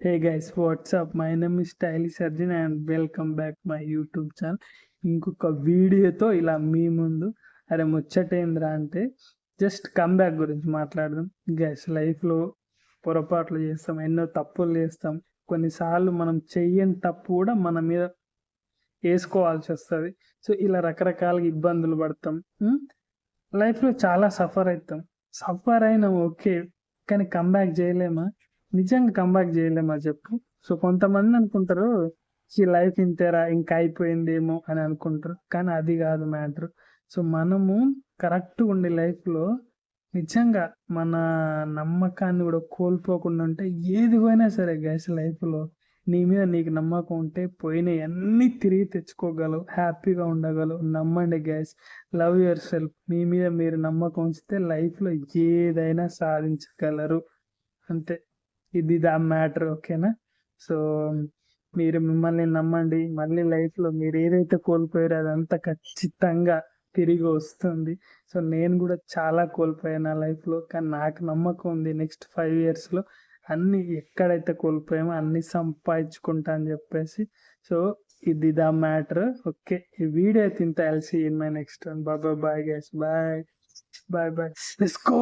Hey guys WhatsApp my name is stylish Arjun and welcome back my YouTube channel. ఇంకొక వీడియోతో ఇలా మీ ముందు. అరే ముచ్చటేంద్రా అంటే జస్ట్ కమ్బ్యాక్ గురించి మాట్లాడదాం. గైస్ లైఫ్లో పొరపాట్లు చేస్తాం, ఎన్నో తప్పులు చేస్తాం. కొన్నిసార్లు మనం చెయ్యని తప్పు కూడా మన మీద వేసుకోవాల్సి వస్తుంది. సో ఇలా రకరకాలుగా ఇబ్బందులు పడతాం. లైఫ్లో చాలా సఫర్ అవుతాం. సఫర్ అయినా ఓకే, కానీ కంబ్యాక్ చేయలేమా? నిజంగా కంబ్యాక్ చేయలేమా చెప్పు? సో కొంతమంది అనుకుంటారు ఈ లైఫ్ ఇంతేరా ఇంకా అయిపోయిందేమో అని అనుకుంటారు, కానీ అది కాదు మ్యాటర్. సో మనము కరెక్ట్గా ఉండే లైఫ్లో నిజంగా మన నమ్మకాన్ని కూడా కోల్పోకుండా ఉంటే ఏది పోయినా సరే గైస్ లైఫ్లో నీ మీద నీకు నమ్మకం ఉంటే పోయినవి అన్నీ తిరిగి తెచ్చుకోగలవు, హ్యాపీగా ఉండగలవు. నమ్మండి గైస్, లవ్ యువర్ సెల్ఫ్. మీ మీద మీరు నమ్మకం ఉంచితే లైఫ్లో ఏదైనా సాధించగలరు. అంతే, ఇది దా మ్యాటర్. ఓకేనా? సో మీరు మిమ్మల్ని నమ్మండి, మళ్ళీ లైఫ్లో మీరు ఏదైతే కోల్పోయారో అదంతా ఖచ్చితంగా తిరిగి వస్తుంది. సో నేను కూడా చాలా కోల్పోయాను నా లైఫ్లో, కానీ నాకు నమ్మకం ఉంది నెక్స్ట్ 5 yearsలో అన్ని ఎక్కడైతే కోల్పోయామో అన్ని సంపాదించుకుంటా అని చెప్పేసి. సో ఇది దా మ్యాటర్. ఓకే, ఈ వీడియో అయితే ఇంత. I'll see in my next one. Bye bye guys, bye bye bye. Let's go.